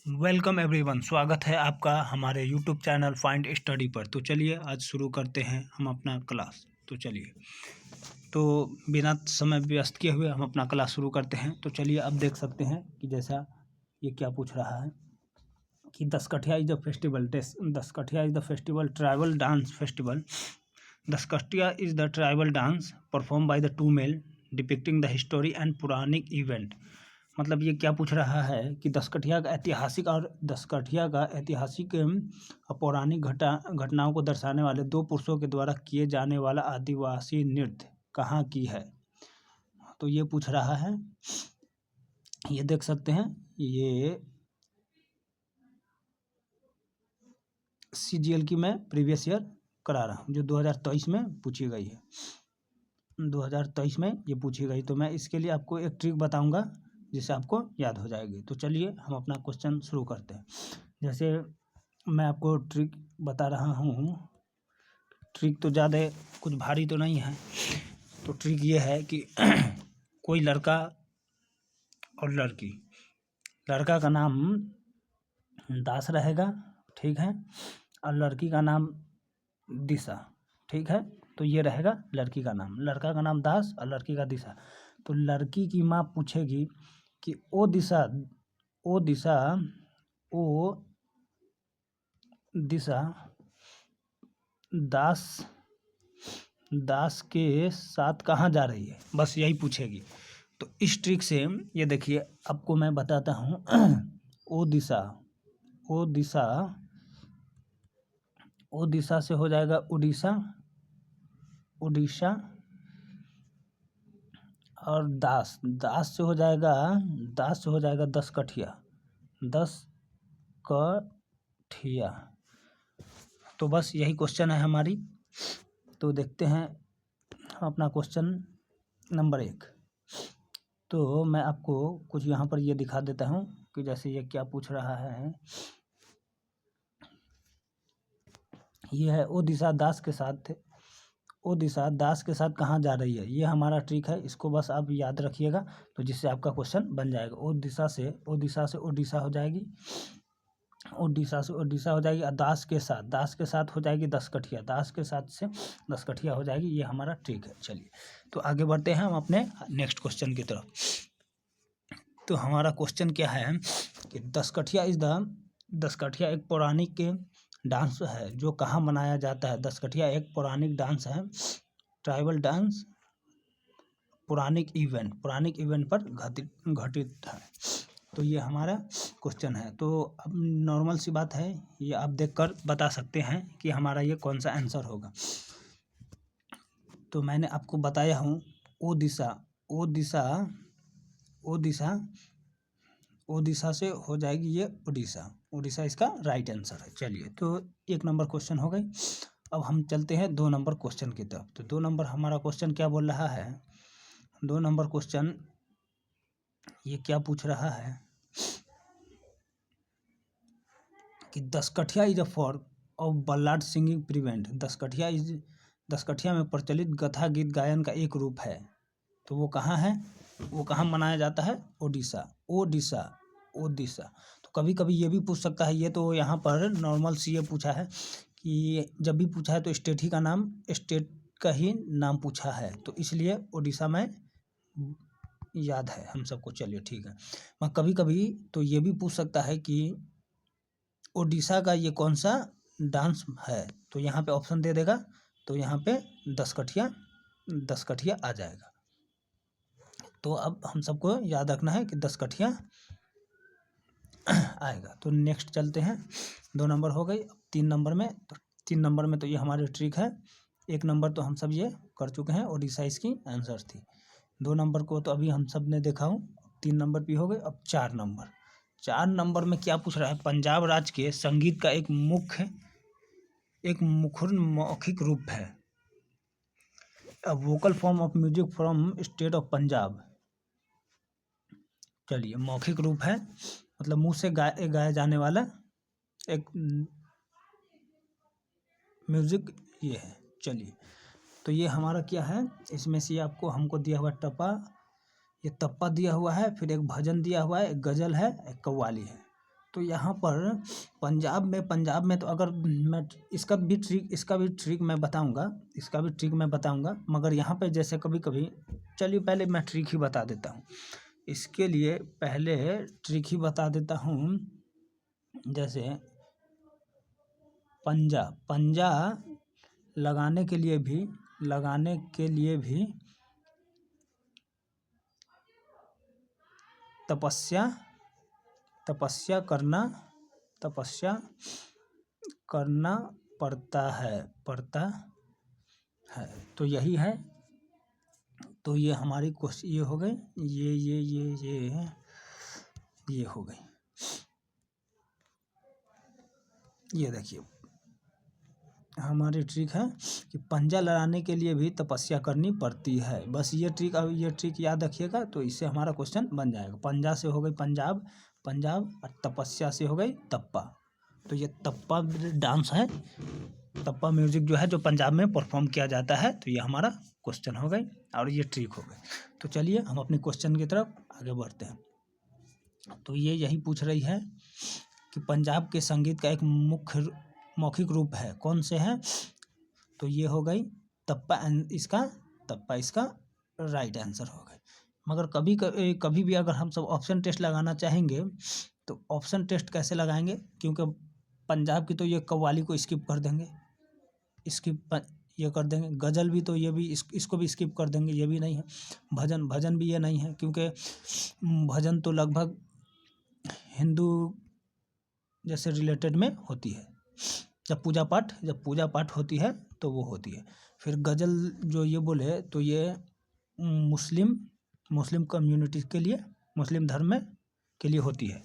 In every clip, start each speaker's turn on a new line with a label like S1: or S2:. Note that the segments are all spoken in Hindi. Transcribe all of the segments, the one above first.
S1: वेलकम एवरीवन, स्वागत है आपका हमारे यूट्यूब चैनल फाइंड स्टडी पर। तो चलिए आज शुरू करते हैं हम अपना क्लास। तो चलिए, तो बिना समय व्यस्त किए हुए हम अपना क्लास शुरू करते हैं। तो चलिए, अब देख सकते हैं कि जैसा ये क्या पूछ रहा है कि Daskathia is the festival, Daskathia is the festival tribal dance festival. Daskathia is the tribal dance perform by the two male depicting the history and Puranic event. मतलब ये क्या पूछ रहा है कि दसकठिया का ऐतिहासिक और पौराणिक घटनाओं को दर्शाने वाले दो पुरुषों के द्वारा किए जाने वाला आदिवासी नृत्य कहाँ की है। तो ये पूछ रहा है, ये देख सकते हैं, ये CGL की मैं प्रीवियस ईयर करा रहा हूँ जो 2023 में पूछी गई है। 2023 में ये पूछी गई। तो मैं इसके लिए आपको एक ट्रिक बताऊंगा जिससे आपको याद हो जाएगी। तो चलिए हम अपना क्वेश्चन शुरू करते हैं। जैसे मैं आपको ट्रिक बता रहा हूँ, ट्रिक तो ज़्यादा कुछ भारी तो नहीं है। तो ट्रिक ये है कि कोई लड़का और लड़की, लड़का का नाम दास रहेगा, ठीक है, और लड़की का नाम दिशा, ठीक है। तो ये रहेगा लड़की का नाम, लड़का का नाम दास और लड़की का दिशा। तो लड़की की माँ पूछेगी कि ओ दिशा दास के साथ कहाँ जा रही है, बस यही पूछेगी। तो इस ट्रिक से ये देखिए आपको मैं बताता हूँ। ओ दिशा से हो जाएगा उड़ीसा, और दास से हो जाएगा दस कठिया। तो बस यही क्वेश्चन है हमारी। तो देखते हैं अपना क्वेश्चन नंबर 1। तो मैं आपको कुछ यहाँ पर ये दिखा देता हूँ कि जैसे ये क्या पूछ रहा है। ये है ओ दिशा दास के साथ कहाँ जा रही है। ये हमारा ट्रिक है, इसको बस आप याद रखिएगा तो जिससे आपका क्वेश्चन बन जाएगा। ओ दिशा से ओडिशा हो जाएगी, ओडिशा हो जाएगी। और दास के साथ हो जाएगी दसकठिया, दास के साथ से दसकठिया हो जाएगी। ये हमारा ट्रिक है। चलिए तो आगे बढ़ते हैं हम अपने नेक्स्ट क्वेश्चन की तरफ। तो हमारा क्वेश्चन क्या है कि दसकठिया एक पौराणिक डांस है जो कहाँ मनाया जाता है। दसकठिया एक पौराणिक डांस है, ट्राइबल डांस पौराणिक इवेंट पर घटित है। तो ये हमारा क्वेश्चन है। तो अब नॉर्मल सी बात है, ये आप देखकर बता सकते हैं कि हमारा ये कौन सा आंसर होगा। तो मैंने आपको बताया हूँ ओ दिशा से हो जाएगी ये उड़ीसा इसका राइट आंसर है। चलिए तो 1 नंबर क्वेश्चन हो गई। अब हम चलते हैं 2 नंबर क्वेश्चन की तरफ। तो 2 नंबर हमारा क्वेश्चन क्या बोल रहा है। 2 नंबर क्वेश्चन ये क्या पूछ रहा है कि Daskathia is a form of ballad singing prevent. Daskathia में प्रचलित कथा गीत गायन का एक रूप है। तो वो कहाँ है, वो कहाँ मनाया जाता है। ओडिशा। तो कभी कभी ये भी पूछ सकता है, ये तो यहाँ पर नॉर्मल सी ये पूछा है कि जब भी पूछा है तो स्टेट का ही नाम पूछा है, तो इसलिए ओडिशा में याद है हम सबको। चलिए ठीक है। मैं कभी कभी तो ये भी पूछ सकता है कि ओडिशा का ये कौन सा डांस है। तो यहाँ पे ऑप्शन दे देगा, तो यहाँ पे दसकठिया आ जाएगा। तो अब हम सबको याद रखना है कि दसकठिया आएगा। तो नेक्स्ट चलते हैं। 2 नंबर हो गई। अब 3 नंबर में, तो 3 नंबर में तो ये हमारी ट्रिक है। 1 नंबर तो हम सब ये कर चुके हैं, ओडिशा इसकी आंसर थी। 2 नंबर को तो अभी हम सब ने देखा हूँ, 3 नंबर भी हो गए। अब 4 नंबर में क्या पूछ रहा है। पंजाब राज्य के संगीत का एक मुखर मौखिक रूप है, a vocal form of music from state of Punjab. चलिए, मौखिक रूप है मतलब मुंह से गाया जाने वाला एक म्यूजिक ये है। चलिए तो ये हमारा क्या है, इसमें से आपको हमको दिया हुआ टप्पा, ये तप्पा दिया हुआ है, फिर एक भजन दिया हुआ है, एक गजल है, एक कव्वाली है। तो यहाँ पर पंजाब में तो अगर मैं इसका भी ट्रिक मैं बताऊंगा, मगर यहाँ पे जैसे कभी कभी, चलिए पहले मैं ट्रिक ही बता देता हूँ। इसके लिए पहले ट्रिक ही बता देता हूँ। जैसे पंजा लगाने के लिए भी तपस्या करना पड़ता है। तो यही है। तो ये हमारी क्वेश्चन ये हो गई, ये हो गई। ये देखिए हमारी ट्रिक है कि पंजा लड़ाने के लिए भी तपस्या करनी पड़ती है। बस ये ट्रिक याद रखिएगा, तो इससे हमारा क्वेश्चन बन जाएगा। पंजा से हो गई पंजाब, और तपस्या से हो गई तप्पा। तो ये तप्पा डांस है, तप्पा म्यूजिक जो है जो पंजाब में परफॉर्म किया जाता है। तो ये हमारा क्वेश्चन हो गई और ये ट्रिक हो गई। तो चलिए हम अपने क्वेश्चन की तरफ आगे बढ़ते हैं। तो ये यही पूछ रही है कि पंजाब के संगीत का एक मुख्य मौखिक रूप है, कौन से है? तो ये हो गई तप्पा, इसका राइट आंसर हो गई। मगर कभी भी अगर हम सब ऑप्शन टेस्ट लगाना चाहेंगे तो ऑप्शन टेस्ट कैसे लगाएंगे? क्योंकि पंजाब की तो ये कव्वाली को स्किप कर देंगे, ये कर देंगे। गज़ल भी तो ये भी इसको भी स्किप कर देंगे, ये भी नहीं है। भजन भी ये नहीं है, क्योंकि भजन तो लगभग हिंदू जैसे रिलेटेड में होती है। जब पूजा पाठ होती है तो वो होती है। फिर गज़ल जो ये बोले तो ये मुस्लिम कम्युनिटी के लिए, मुस्लिम धर्म के लिए होती है,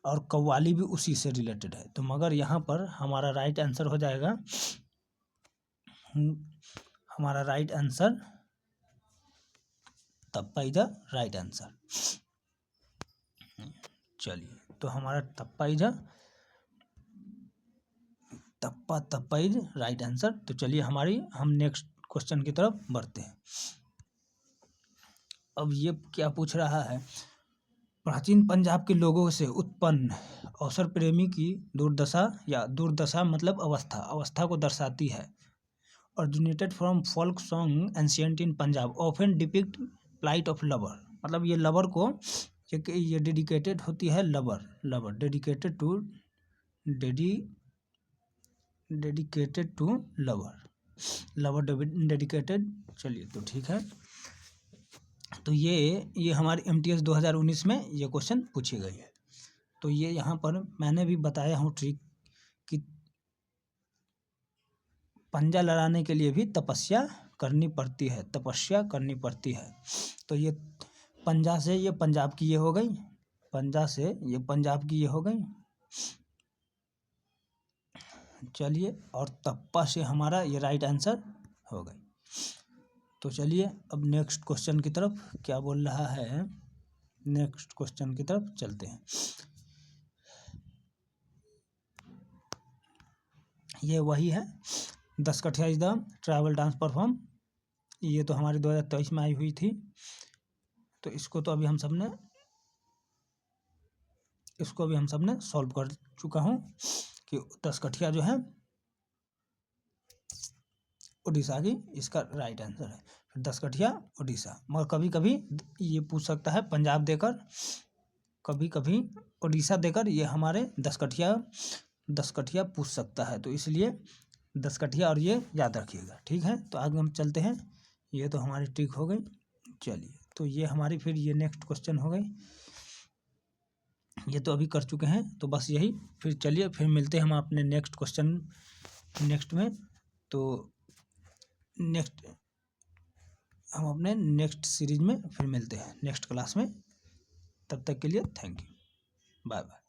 S1: और कव्वाली भी उसी से रिलेटेड है। तो मगर यहाँ पर हमारा राइट आंसर हो जाएगा, हमारा right answer Tappa is the right answer. चलिए, तो हमारा तप्पा इज राइट आंसर। तो चलिए हम नेक्स्ट क्वेश्चन की तरफ बढ़ते हैं। अब ये क्या पूछ रहा है? प्राचीन पंजाब के लोगों से उत्पन्न अवसर प्रेमी की दुर्दशा मतलब अवस्था को दर्शाती है। Originated from folk song ancient in Punjab, often depict plight of lover। मतलब ये लवर को ये डेडिकेटेड होती है, lover dedicated to lover dedicated. चलिए, तो ठीक है। तो ये हमारे MTS 2019 में ये क्वेश्चन पूछी गई है। तो ये यहाँ पर मैंने भी बताया हूँ ट्रिक कि पंजा लड़ाने के लिए भी तपस्या करनी पड़ती है। तो ये पंजा से ये पंजाब की ये हो गई, चलिए, और तप्पा से हमारा ये राइट आंसर हो गई। तो चलिए अब नेक्स्ट क्वेश्चन की तरफ क्या बोल रहा है, नेक्स्ट क्वेश्चन की तरफ चलते हैं। ये वही है, 10 कठिया is the tribal dance perform. ये तो हमारी 2023 में आई हुई थी। तो इसको अभी हम सबने सॉल्व कर चुका हूँ कि 10 कठिया जो है उड़ीसा की इसका राइट आंसर है। फिर 10 कठिया उड़ीसा। मगर कभी कभी ये पूछ सकता है पंजाब देकर, कभी कभी उड़ीसा देकर ये हमारे 10 कठिया पूछ सकता है। तो इसलिए 10 कठिया और ये याद रखिएगा, ठीक है। तो आगे हम चलते हैं। ये तो हमारी ट्रिक हो गई। चलिए, तो ये हमारी फिर ये नेक्स्ट क्वेश्चन हो गई। ये तो अभी कर चुके हैं, तो बस यही। फिर चलिए, फिर मिलते हैं हम अपने नेक्स्ट क्वेश्चन में। तो हम अपने नेक्स्ट सीरीज में फिर मिलते हैं, नेक्स्ट क्लास में। तब तक के लिए थैंक यू, बाय बाय।